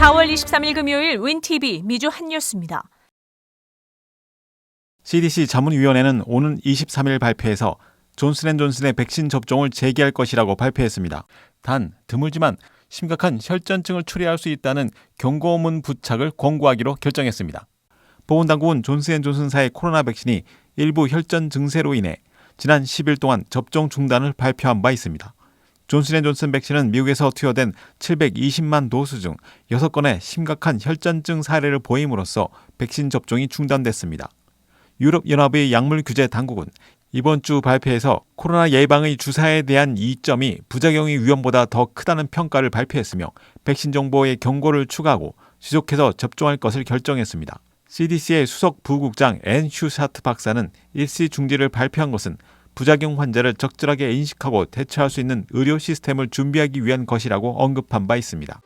4월 23일 금요일 윈TV 미주 핫뉴스입니다. CDC 자문위원회는 오는 23일 발표에서 존슨앤존슨의 백신 접종을 재개할 것이라고 발표했습니다. 단 드물지만 심각한 혈전증을 초래할 수 있다는 경고문 부착을 권고하기로 결정했습니다. 보건당국은 존슨앤존슨사의 코로나 백신이 일부 혈전 증세로 인해 지난 10일 동안 접종 중단을 발표한 바 있습니다. 존슨앤존슨 백신은 미국에서 투여된 720만 도수 중 6건의 심각한 혈전증 사례를 보임으로써 백신 접종이 중단됐습니다. 유럽연합의 약물 규제 당국은 이번 주 발표에서 코로나 예방의 주사에 대한 이점이 부작용의 위험보다 더 크다는 평가를 발표했으며 백신 정보의 경고를 추가하고 지속해서 접종할 것을 결정했습니다. CDC의 수석 부국장 앤 휴샤트 박사는 일시 중지를 발표한 것은 부작용 환자를 적절하게 인식하고 대처할 수 있는 의료 시스템을 준비하기 위한 것이라고 언급한 바 있습니다.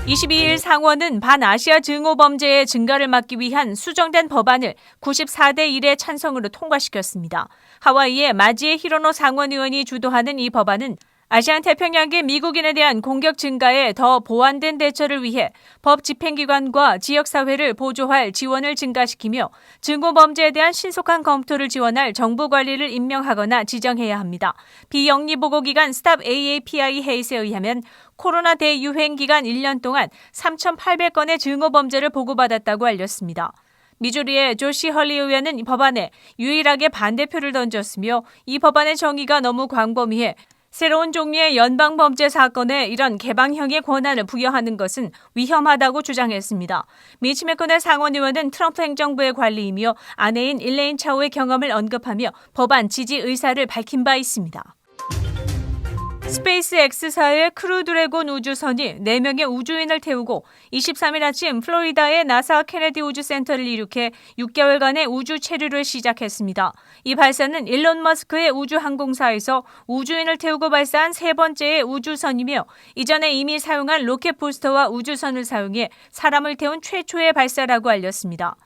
22일 상원은 반아시아 증오 범죄의 증가를 막기 위한 수정된 법안을 94대 1의 찬성으로 통과시켰습니다. 하와이의 마지에 히로노 상원의원이 주도하는 이 법안은 아시안 태평양계 미국인에 대한 공격 증가에 더 보완된 대처를 위해 법 집행기관과 지역사회를 보조할 지원을 증가시키며 증오범죄에 대한 신속한 검토를 지원할 정부 관리를 임명하거나 지정해야 합니다. 비영리보고기관 스탑 AAPI 헤이스에 의하면 코로나 대유행 기간 1년 동안 3,800건의 증오범죄를 보고받았다고 알렸습니다. 미주리의 조시 헐리 의원은 이 법안에 유일하게 반대표를 던졌으며 이 법안의 정의가 너무 광범위해 새로운 종류의 연방범죄 사건에 이런 개방형의 권한을 부여하는 것은 위험하다고 주장했습니다. 미치 맥코넬 상원의원은 트럼프 행정부의 관리이며 아내인 일레인 차오의 경험을 언급하며 법안 지지 의사를 밝힌 바 있습니다. 스페이스 X사의 크루 드래곤 우주선이 4명의 우주인을 태우고 23일 아침 플로리다의 나사 케네디 우주센터를 이륙해 6개월간의 우주 체류를 시작했습니다. 이 발사는 일론 머스크의 우주항공사에서 우주인을 태우고 발사한 세 번째의 우주선이며 이전에 이미 사용한 로켓 부스터와 우주선을 사용해 사람을 태운 최초의 발사라고 알렸습니다.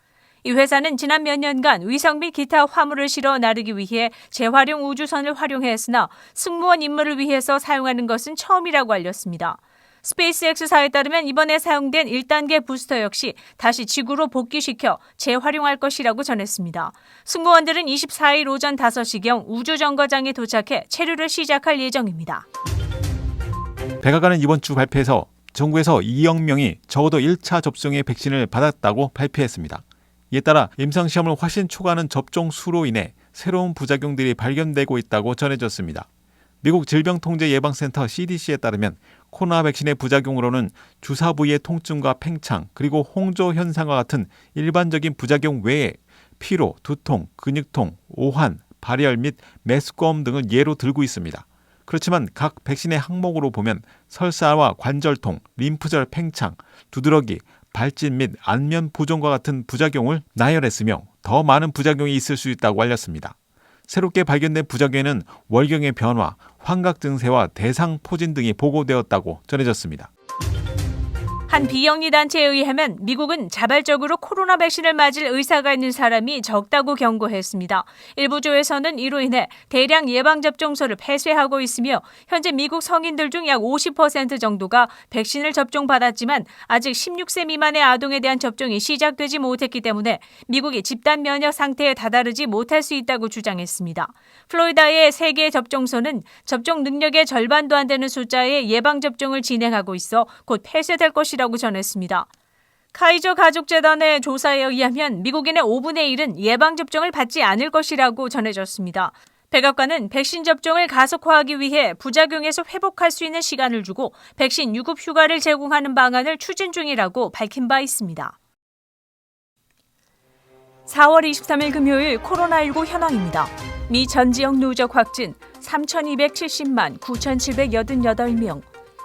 이 회사는 지난 몇 년간 위성 및 기타 화물을 실어 나르기 위해 재활용 우주선을 활용했으나 승무원 임무를 위해서 사용하는 것은 처음이라고 알렸습니다. 스페이스X사에 따르면 이번에 사용된 1단계 부스터 역시 다시 지구로 복귀시켜 재활용할 것이라고 전했습니다. 승무원들은 24일 오전 5시경 우주정거장에 도착해 체류를 시작할 예정입니다. 백악관은 이번 주 발표에서 전국에서 2억 명이 적어도 1차 접종의 백신을 받았다고 발표했습니다. 이에 따라 임상시험을 훨씬 초과하는 접종 수로 인해 새로운 부작용들이 발견되고 있다고 전해졌습니다. 미국 질병통제예방센터 CDC에 따르면 코로나 백신의 부작용으로는 주사 부위의 통증과 팽창 그리고 홍조 현상과 같은 일반적인 부작용 외에 피로, 두통, 근육통, 오한, 발열 및 메스꺼움 등을 예로 들고 있습니다. 그렇지만 각 백신의 항목으로 보면 설사와 관절통, 림프절 팽창, 두드러기, 발진 및 안면 부종과 같은 부작용을 나열했으며 더 많은 부작용이 있을 수 있다고 알렸습니다. 새롭게 발견된 부작용에는 월경의 변화, 환각 증세와 대상 포진 등이 보고되었다고 전해졌습니다. 한 비영리 단체에 의하면 미국은 자발적으로 코로나 백신을 맞을 의사가 있는 사람이 적다고 경고했습니다. 일부 주에서는 이로 인해 대량 예방접종소를 폐쇄하고 있으며 현재 미국 성인들 중 약 50% 정도가 백신을 접종받았지만 아직 16세 미만의 아동에 대한 접종이 시작되지 못했기 때문에 미국이 집단 면역 상태에 다다르지 못할 수 있다고 주장했습니다. 플로리다의 3개의 접종소는 접종 능력의 절반도 안 되는 숫자의 예방접종을 진행하고 있어 곧 폐쇄될 것이라고 전했습니다. 카이저 가족재단의 조사에 의하면 미국인의 5분의 1은 예방접종을 받지 않을 것이라고 전해졌습니다. 백악관은 백신 접종을 가속화하기 위해 부작용에서 회복할 수 있는 시간을 주고 백신 유급 휴가를 제공하는 방안을 추진 중이라고 밝힌 바 있습니다. 4월 23일 금요일 코로나19 현황입니다. 미 전 지역 누적 확진 3,270만 9,788명,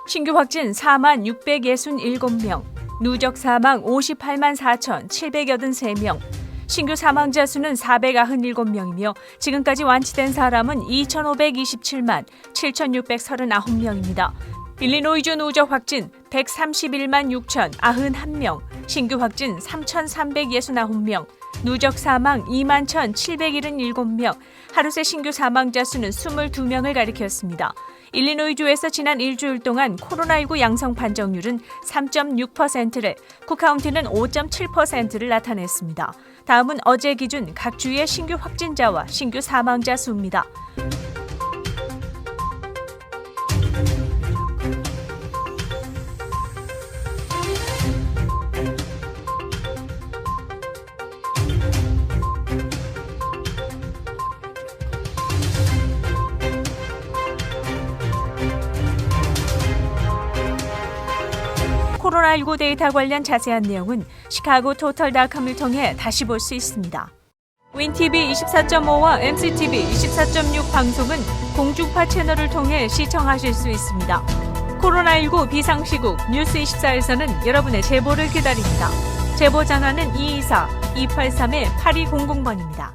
신규 확진 4만 667명, 누적 사망 58만 4,783명, 신규 사망자 수는 497명이며 지금까지 완치된 사람은 2,527만 7,639명입니다. 일리노이주 누적 확진 131만 6,091명, 신규 확진 3,369명, 누적 사망 2만 1,777명, 하루 새 신규 사망자 수는 22명을 가리켰습니다. 일리노이주에서 지난 일주일 동안 코로나19 양성 판정률은 3.6%를, 쿡카운티는 5.7%를 나타냈습니다. 다음은 어제 기준 각 주의 신규 확진자와 신규 사망자 수입니다. 코로나19 데이터 관련 자세한 내용은 시카고 토털닷컴을 통해 다시 볼 수 있습니다. 윈TV 24.5와 MCTV 24.6 방송은 공중파 채널을 통해 시청하실 수 있습니다. 코로나19 비상시국 뉴스24에서는 여러분의 제보를 기다립니다. 제보 전화는 224-283-8200번입니다.